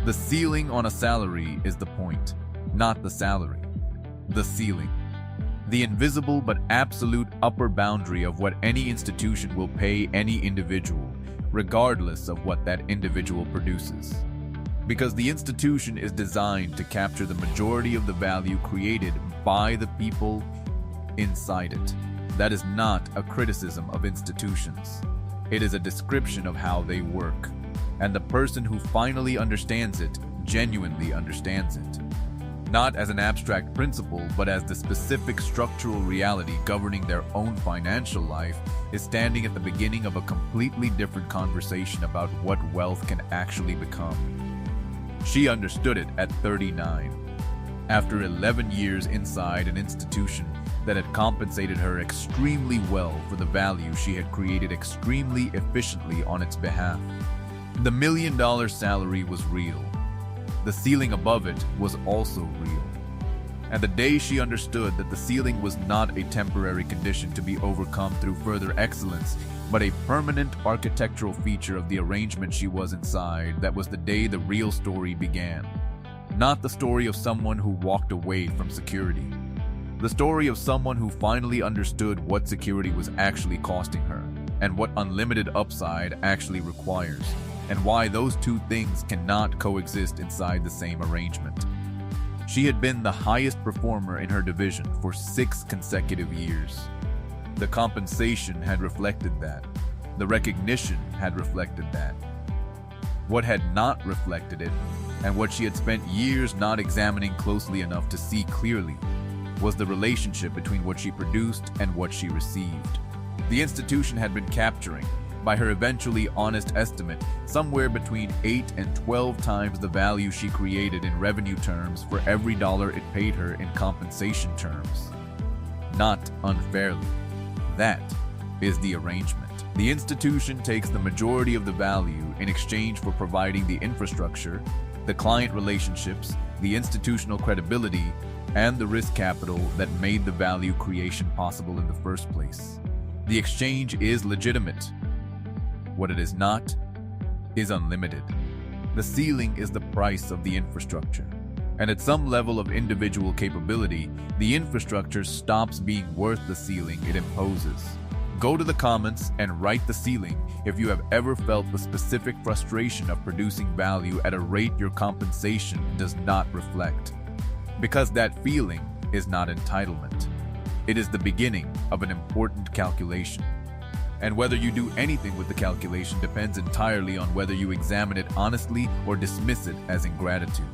The ceiling on a salary is the point, not the salary. The ceiling. The invisible but absolute upper boundary of what any institution will pay any individual, regardless of what that individual produces. Because the institution is designed to capture the majority of the value created by the people inside it. That is not a criticism of institutions. It is a description of how they work. And the person who finally understands it genuinely understands it. Not as an abstract principle, but as the specific structural reality governing their own financial life, is standing at the beginning of a completely different conversation about what wealth can actually become. She understood it at 39. After 11 years inside an institution that had compensated her extremely well for the value she had created extremely efficiently on its behalf. The $1 million salary was real. The ceiling above it was also real. And the day she understood that the ceiling was not a temporary condition to be overcome through further excellence, but a permanent architectural feature of the arrangement she was inside, that was the day the real story began. Not the story of someone who walked away from security. The story of someone who finally understood what security was actually costing her, and what unlimited upside actually requires, and why those two things cannot coexist inside the same arrangement. She had been the highest performer in her division for 6 consecutive years. The compensation had reflected that. The recognition had reflected that. What had not reflected it, and what she had spent years not examining closely enough to see clearly, was the relationship between what she produced and what she received. The institution had been capturing, by her eventually honest estimate, somewhere between 8 and 12 times the value she created in revenue terms for every dollar it paid her in compensation terms. Not unfairly. That is the arrangement. The institution takes the majority of the value in exchange for providing the infrastructure, the client relationships, the institutional credibility, and the risk capital that made the value creation possible in the first place. The exchange is legitimate. What it is not is unlimited. The ceiling is the price of the infrastructure. And at some level of individual capability, the infrastructure stops being worth the ceiling it imposes. Go to the comments and write the ceiling if you have ever felt the specific frustration of producing value at a rate your compensation does not reflect. Because that feeling is not entitlement. It is the beginning of an important calculation. And whether you do anything with the calculation depends entirely on whether you examine it honestly or dismiss it as ingratitude.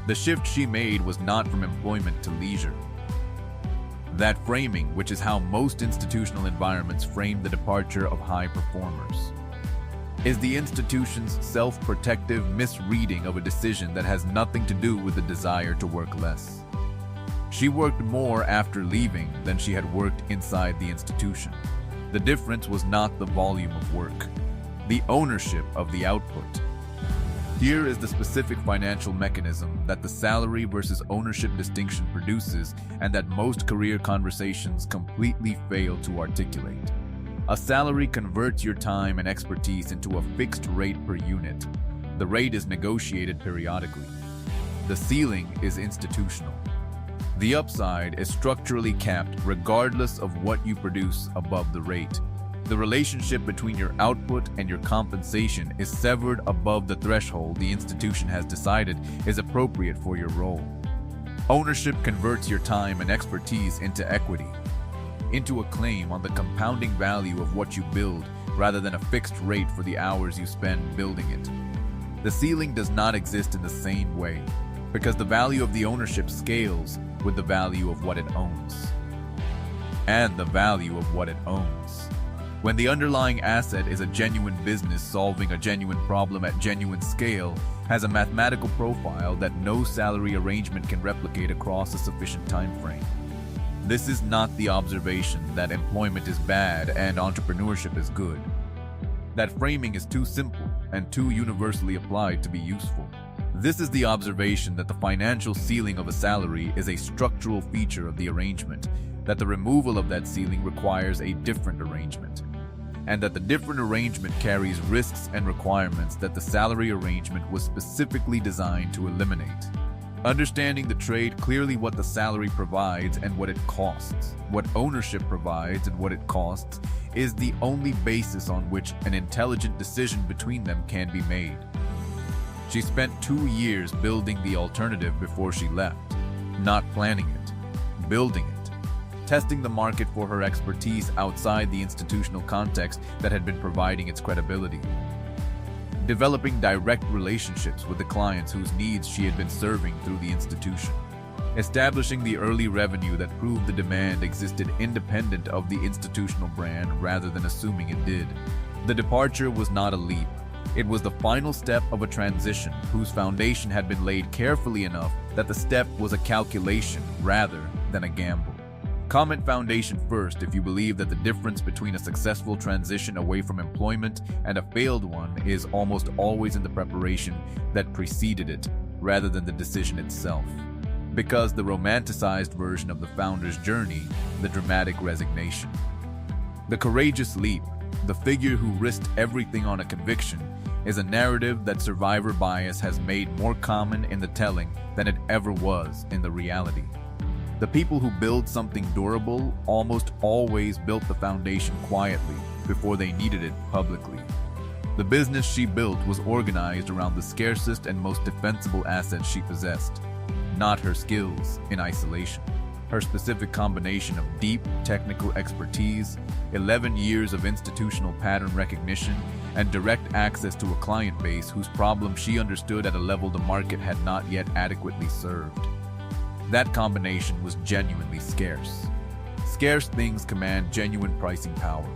The shift she made was not from employment to leisure. That framing, which is how most institutional environments frame the departure of high performers, is the institution's self-protective misreading of a decision that has nothing to do with the desire to work less. She worked more after leaving than she had worked inside the institution. The difference was not the volume of work, the ownership of the output. Here is the specific financial mechanism that the salary versus ownership distinction produces and that most career conversations completely fail to articulate. A salary converts your time and expertise into a fixed rate per unit. The rate is negotiated periodically. The ceiling is institutional. The upside is structurally capped regardless of what you produce above the rate. The relationship between your output and your compensation is severed above the threshold the institution has decided is appropriate for your role. Ownership converts your time and expertise into equity, into a claim on the compounding value of what you build rather than a fixed rate for the hours you spend building it. The ceiling does not exist in the same way, because the value of the ownership scales with the value of what it owns. And the value of what it owns. When the underlying asset is a genuine business solving a genuine problem at genuine scale, has a mathematical profile that no salary arrangement can replicate across a sufficient time frame. This is not the observation that employment is bad and entrepreneurship is good. That framing is too simple and too universally applied to be useful. This is the observation that the financial ceiling of a salary is a structural feature of the arrangement, that the removal of that ceiling requires a different arrangement. and that the different arrangement carries risks and requirements that the salary arrangement was specifically designed to eliminate. Understanding the trade clearly, what the salary provides and what it costs, what ownership provides and what it costs, is the only basis on which an intelligent decision between them can be made. She spent 2 years building the alternative before she left, not planning it, building it, testing the market for her expertise outside the institutional context that had been providing its credibility, developing direct relationships with the clients whose needs she had been serving through the institution, establishing the early revenue that proved the demand existed independent of the institutional brand rather than assuming it did. The departure was not a leap. It was the final step of a transition whose foundation had been laid carefully enough that the step was a calculation rather than a gamble. Comment foundation first if you believe that the difference between a successful transition away from employment and a failed one is almost always in the preparation that preceded it, rather than the decision itself. Because the romanticized version of the founder's journey, the dramatic resignation. The courageous leap, the figure who risked everything on a conviction, is a narrative that survivor bias has made more common in the telling than it ever was in the reality. The people who build something durable almost always built the foundation quietly before they needed it publicly. The business she built was organized around the scarcest and most defensible assets she possessed, not her skills in isolation. Her specific combination of deep technical expertise, 11 years of institutional pattern recognition, and direct access to a client base whose problems she understood at a level the market had not yet adequately served. That combination was genuinely scarce. Scarce things command genuine pricing power.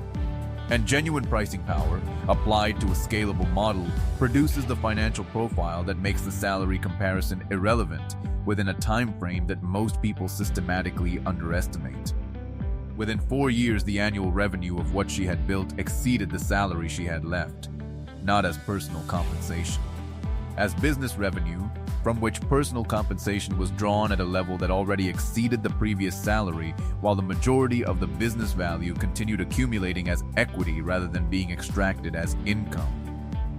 And genuine pricing power, applied to a scalable model, produces the financial profile that makes the salary comparison irrelevant within a time frame that most people systematically underestimate. Within 4 years, the annual revenue of what she had built exceeded the salary she had left, not as personal compensation, as business revenue, from which personal compensation was drawn at a level that already exceeded the previous salary, while the majority of the business value continued accumulating as equity rather than being extracted as income.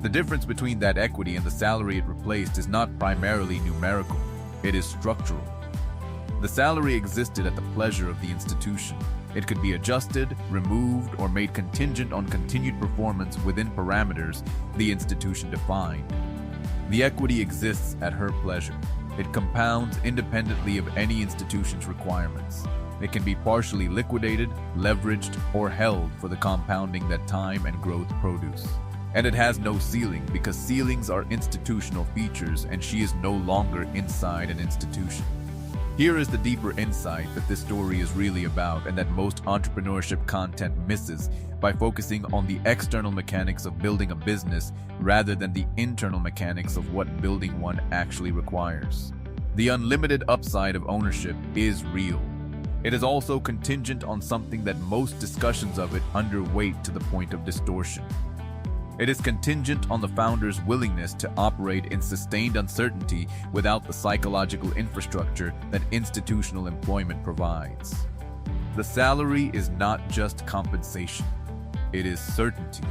The difference between that equity and the salary it replaced is not primarily numerical, it is structural. The salary existed at the pleasure of the institution. It could be adjusted, removed, or made contingent on continued performance within parameters the institution defined. The equity exists at her pleasure. It compounds independently of any institution's requirements. It can be partially liquidated, leveraged, or held for the compounding that time and growth produce. And it has no ceiling, because ceilings are institutional features and she is no longer inside an institution. Here is the deeper insight that this story is really about and that most entrepreneurship content misses by focusing on the external mechanics of building a business rather than the internal mechanics of what building one actually requires. The unlimited upside of ownership is real. It is also contingent on something that most discussions of it underweight to the point of distortion. It is contingent on the founder's willingness to operate in sustained uncertainty without the psychological infrastructure that institutional employment provides. The salary is not just compensation, it is certainty.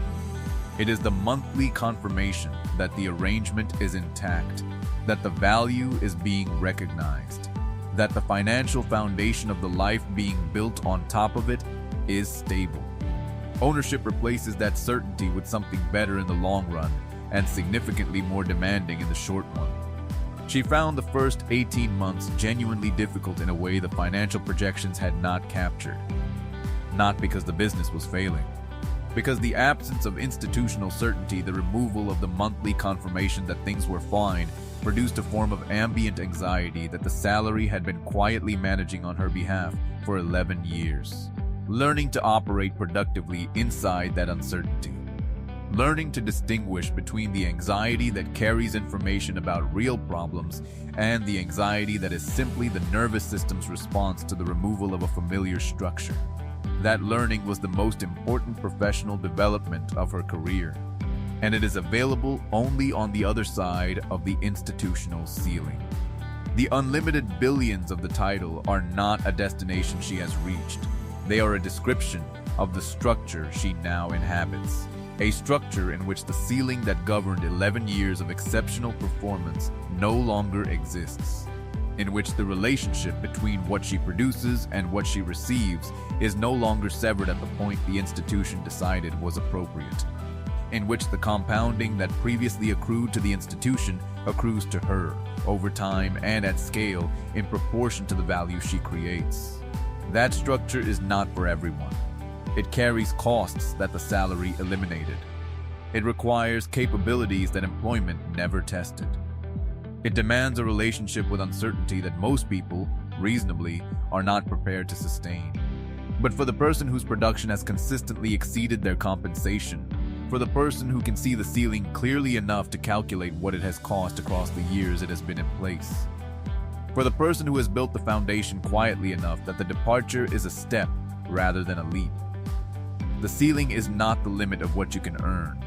It is the monthly confirmation that the arrangement is intact, that the value is being recognized, that the financial foundation of the life being built on top of it is stable. Ownership replaces that certainty with something better in the long run and significantly more demanding in the short one. She found the first 18 months genuinely difficult in a way the financial projections had not captured. Not because the business was failing. Because the absence of institutional certainty, the removal of the monthly confirmation that things were fine, produced a form of ambient anxiety that the salary had been quietly managing on her behalf for 11 years. Learning to operate productively inside that uncertainty. Learning to distinguish between the anxiety that carries information about real problems and the anxiety that is simply the nervous system's response to the removal of a familiar structure. That learning was the most important professional development of her career, and it is available only on the other side of the institutional ceiling. The unlimited billions of the title are not a destination she has reached. They are a description, of the structure she now inhabits. A structure in which the ceiling that governed 11 years of exceptional performance no longer exists. In which the relationship between what she produces and what she receives is no longer severed at the point the institution decided was appropriate. In which the compounding that previously accrued to the institution accrues to her, over time and at scale, in proportion to the value she creates. That structure is not for everyone. It carries costs that the salary eliminated. It requires capabilities that employment never tested. It demands a relationship with uncertainty that most people, reasonably, are not prepared to sustain. But for the person whose production has consistently exceeded their compensation, for the person who can see the ceiling clearly enough to calculate what it has cost across the years it has been in place, for the person who has built the foundation quietly enough that the departure is a step rather than a leap, the ceiling is not the limit of what you can earn.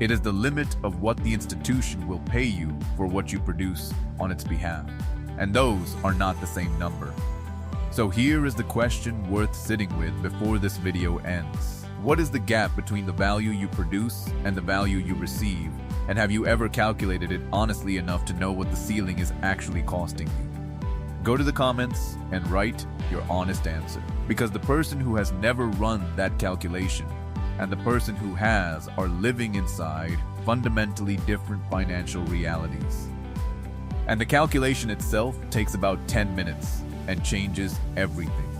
It is the limit of what the institution will pay you for what you produce on its behalf. And those are not the same number. So here is the question worth sitting with before this video ends. What is the gap between the value you produce and the value you receive? And have you ever calculated it honestly enough to know what the ceiling is actually costing you? Go to the comments and write your honest answer. Because the person who has never run that calculation and the person who has are living inside fundamentally different financial realities. And the calculation itself takes about 10 minutes and changes everything.